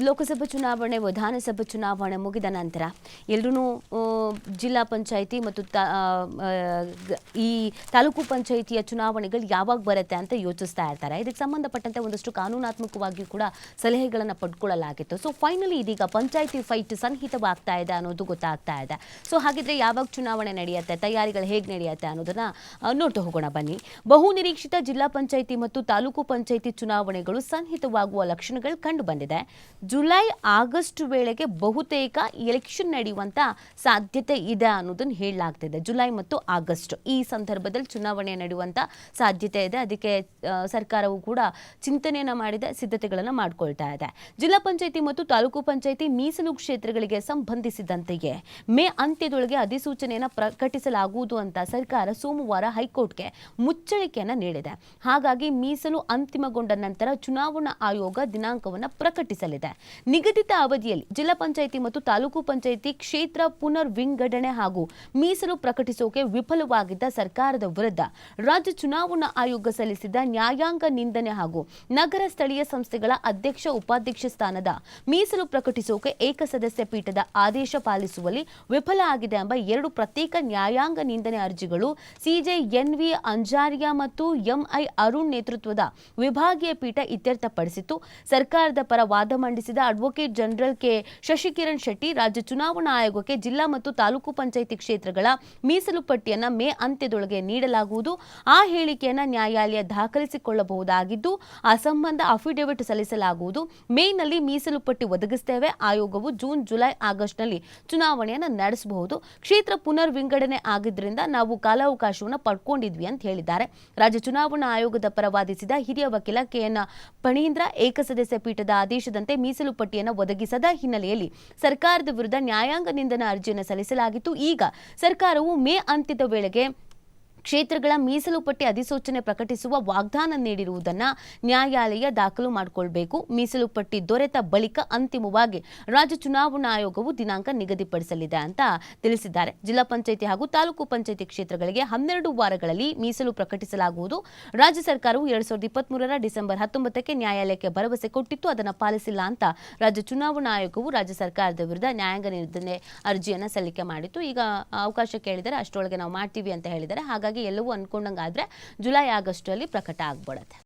ಲೋಕಸಭಾ ಚುನಾವಣೆ ವಿಧಾನಸಭಾ ಚುನಾವಣೆ ಮುಗಿದ ನಂತರ ಎಲ್ಲರೂ ಜಿಲ್ಲಾ ಪಂಚಾಯಿತಿ ಮತ್ತು ಈ ತಾಲೂಕು ಪಂಚಾಯಿತಿಯ ಚುನಾವಣೆಗಳು ಯಾವಾಗ ಬರುತ್ತೆ ಅಂತ ಯೋಚಿಸ್ತಾ ಇರ್ತಾರೆ. ಇದಕ್ಕೆ ಸಂಬಂಧಪಟ್ಟಂತೆ ಒಂದಷ್ಟು ಕಾನೂನಾತ್ಮಕವಾಗಿ ಕೂಡ ಸಲಹೆಗಳನ್ನು ಪಡ್ಕೊಳ್ಳಲಾಗಿತ್ತು. ಸೊ ಫೈನಲಿ ಇದೀಗ ಪಂಚಾಯಿತಿ ಫೈಟ್ ಸನ್ನಿಹಿತವಾಗ್ತಾ ಇದೆ ಅನ್ನೋದು ಗೊತ್ತಾಗ್ತಾ ಇದೆ. ಸೊ ಹಾಗಿದ್ರೆ ಯಾವಾಗ ಚುನಾವಣೆ ನಡೆಯುತ್ತೆ, ತಯಾರಿಗಳು ಹೇಗೆ ನಡೆಯುತ್ತೆ ಅನ್ನೋದನ್ನ ನೋಡ್ತಾ ಹೋಗೋಣ ಬನ್ನಿ. ಬಹು ನಿರೀಕ್ಷಿತ ಜಿಲ್ಲಾ ಪಂಚಾಯಿತಿ ಮತ್ತು ತಾಲೂಕು ಪಂಚಾಯಿತಿ ಚುನಾವಣೆಗಳು ಸನ್ನಿಹಿತವಾಗುವ ಲಕ್ಷಣಗಳು ಕಂಡು ಬಂದಿದೆ. ಜುಲೈ ಆಗಸ್ಟ್ ವೇಳೆಗೆ ಬಹುತೇಕ ಎಲೆಕ್ಷನ್ ನಡೆಯುವಂತ ಸಾಧ್ಯತೆ ಇದೆ ಅನ್ನೋದನ್ನು ಹೇಳಲಾಗ್ತಿದೆ. ಜುಲೈ ಮತ್ತು ಆಗಸ್ಟ್ ಈ ಸಂದರ್ಭದಲ್ಲಿ ಚುನಾವಣೆ ನಡೆಯುವಂತ ಸಾಧ್ಯತೆ ಇದೆ. ಅದಕ್ಕೆ ಸರ್ಕಾರವು ಕೂಡ ಚಿಂತನೆಯನ್ನ ಮಾಡಿದೆ, ಸಿದ್ಧತೆಗಳನ್ನು ಮಾಡಿಕೊಳ್ತಾ ಇದೆ. ಜಿಲ್ಲಾ ಪಂಚಾಯಿತಿ ಮತ್ತು ತಾಲೂಕು ಪಂಚಾಯಿತಿ ಮೀಸಲು ಕ್ಷೇತ್ರಗಳಿಗೆ ಸಂಬಂಧಿಸಿದಂತೆಯೇ ಮೇ ಅಂತ್ಯದೊಳಗೆ ಅಧಿಸೂಚನೆಯನ್ನು ಪ್ರಕಟಿಸಲಾಗುವುದು ಅಂತ ಸರ್ಕಾರ ಸೋಮವಾರ ಹೈಕೋರ್ಟ್ಗೆ ಮುಚ್ಚಳಿಕೆಯನ್ನು ನೀಡಿದೆ. ಹಾಗಾಗಿ ಮೀಸಲು ಅಂತಿಮಗೊಂಡ ನಂತರ ಚುನಾವಣಾ ಆಯೋಗ ದಿನಾಂಕವನ್ನು ಪ್ರಕಟಿಸಲಿದೆ. ನಿಗದಿತ ಅವಧಿಯಲ್ಲಿ ಜಿಲ್ಲಾ ಪಂಚಾಯಿತಿ ಮತ್ತು ತಾಲೂಕು ಪಂಚಾಯಿತಿ ಕ್ಷೇತ್ರ ಪುನರ್ ವಿಂಗಡಣೆ ಹಾಗೂ ಮೀಸಲು ಪ್ರಕಟಿಸೋಕೆ ವಿಫಲವಾಗಿದ್ದ ಸರ್ಕಾರದ ವಿರುದ್ಧ ರಾಜ್ಯ ಚುನಾವಣಾ ಆಯೋಗ ಸಲ್ಲಿಸಿದ ನ್ಯಾಯಾಂಗ ನಿಂದನೆ ಹಾಗೂ ನಗರ ಸ್ಥಳೀಯ ಸಂಸ್ಥೆಗಳ ಅಧ್ಯಕ್ಷ ಉಪಾಧ್ಯಕ್ಷ ಸ್ಥಾನದ ಮೀಸಲು ಪ್ರಕಟಿಸೋಕೆ ಏಕಸದಸ್ಯ ಪೀಠದ ಆದೇಶ ಪಾಲಿಸುವಲ್ಲಿ ವಿಫಲ ಆಗಿದೆ ಎಂಬ 2 ಪ್ರತ್ಯೇಕ ನ್ಯಾಯಾಂಗ ನಿಂದನೆ ಅರ್ಜಿಗಳು ಸಿಜೆ ಎನ್ವಿ ಅಂಜಾರಿಯಾ ಮತ್ತು ಎಂಐ ಅರುಣ್ ನೇತೃತ್ವದ ವಿಭಾಗೀಯ ಪೀಠ ಇತ್ಯರ್ಥಪಡಿಸಿತು. ಸರ್ಕಾರದ ಪರ ವಾದ ಮಂಡಿಸಿದ advocate general K Shashikiran Shetty ರಾಜ್ಯ ಚುನಾವಣಾ ಆಯೋಗಕ್ಕೆ ಜಿಲ್ಲಾ ಮತ್ತು ತಾಲೂಕು ಪಂಚಾಯಿತಿ ಕ್ಷೇತ್ರಗಳ ಮೀಸಲು ಪಟ್ಟಿಯನ್ನು ಮೇ ಅಂತ್ಯದೊಳಗೆ ನೀಡಲಾಗುವುದು. ಆ ಹೇಳಿಕೆಯನ್ನು ನ್ಯಾಯಾಲಯ ದಾಖಲಿಸಿಕೊಳ್ಳಬಹುದಾಗಿದ್ದು ಆ ಸಂಬಂಧ ಅಫಿಡವಿಟ್ ಸಲ್ಲಿಸಲಾಗುವುದು. ಮೇನಲ್ಲಿ ಮೀಸಲು ಪಟ್ಟಿ ಒದಗಿಸುತ್ತೇವೆ. ಆಯೋಗವು ಜೂನ್, ಜುಲೈ, ಆಗಸ್ಟ್ನಲ್ಲಿ ಚುನಾವಣೆಯನ್ನು ನಡೆಸಬಹುದು. ಕ್ಷೇತ್ರ ಪುನರ್ ವಿಂಗಡಣೆ ಆಗಿದ್ದರಿಂದ ನಾವು ಕಾಲಾವಕಾಶವನ್ನು ಪಡ್ಕೊಂಡಿದ್ವಿ ಅಂತ ಹೇಳಿದ್ದಾರೆ. ರಾಜ್ಯ ಚುನಾವಣಾ ಆಯೋಗದ ಪರ ವಾದಿಸಿದ ಹಿರಿಯ ವಕೀಲ ಕೆಎನ್ ಫಣೀಂದ್ರ ಏಕಸದಸ್ಯ ಪೀಠದ ಆದೇಶದಂತೆ ಮೀಸಲು ಪಟ್ಟಿಯನ್ನು ಒದಗಿಸದ ಹಿನ್ನೆಲೆಯಲ್ಲಿ ಸರ್ಕಾರದ ವಿರುದ್ಧ ನ್ಯಾಯಾಂಗ ನಿಂದನಾ ಅರ್ಜಿಯನ್ನು ಸಲ್ಲಿಸಲಾಗಿತ್ತು. ಈಗ ಸರ್ಕಾರವು ಮೇ ಅಂತ್ಯದ ವೇಳೆಗೆ ಕ್ಷೇತ್ರಗಳ ಮೀಸಲು ಪಟ್ಟಿ ಅಧಿಸೂಚನೆ ಪ್ರಕಟಿಸುವ ವಾಗ್ದಾನ ನೀಡಿರುವುದನ್ನು ನ್ಯಾಯಾಲಯ ದಾಖಲು ಮಾಡಿಕೊಳ್ಬೇಕು. ಮೀಸಲು ಪಟ್ಟಿ ದೊರೆತ ಬಳಿಕ ಅಂತಿಮವಾಗಿ ರಾಜ್ಯ ಚುನಾವಣಾ ಆಯೋಗವು ದಿನಾಂಕ ನಿಗದಿಪಡಿಸಲಿದೆ ಅಂತ ತಿಳಿಸಿದ್ದಾರೆ. ಜಿಲ್ಲಾ ಪಂಚಾಯಿತಿ ಹಾಗೂ ತಾಲೂಕು ಪಂಚಾಯಿತಿ ಕ್ಷೇತ್ರಗಳಿಗೆ 12 ವಾರಗಳಲ್ಲಿ ಮೀಸಲು ಪ್ರಕಟಿಸಲಾಗುವುದು. ರಾಜ್ಯ ಸರ್ಕಾರವು 2023ರ ಡಿಸೆಂಬರ್ 19ಕ್ಕೆ ನ್ಯಾಯಾಲಯಕ್ಕೆ ಭರವಸೆ ಕೊಟ್ಟಿತ್ತು. ಅದನ್ನು ಪಾಲಿಸಿಲ್ಲ ಅಂತ ರಾಜ್ಯ ಚುನಾವಣಾ ಆಯೋಗವು ರಾಜ್ಯ ಸರ್ಕಾರದ ವಿರುದ್ಧ ನ್ಯಾಯಾಂಗ ನಿಂದನೆ ಅರ್ಜಿಯನ್ನು ಸಲ್ಲಿಕೆ ಮಾಡಿತ್ತು. ಈಗ ಅವಕಾಶ ಕೇಳಿದರೆ ಅಷ್ಟರೊಳಗೆ ನಾವು ಮಾಡ್ತೀವಿ ಅಂತ ಹೇಳಿದ್ದಾರೆ. ಹಾಗಾಗಿ ಎಲ್ಲವೂ ಅನ್ಕೊಂಡಂಗಾದ್ರೆ ಜುಲೈ ಆಗಸ್ಟ್ ಅಲ್ಲಿ ಪ್ರಕಟ ಆಗ್ಬಿಡುತ್ತೆ.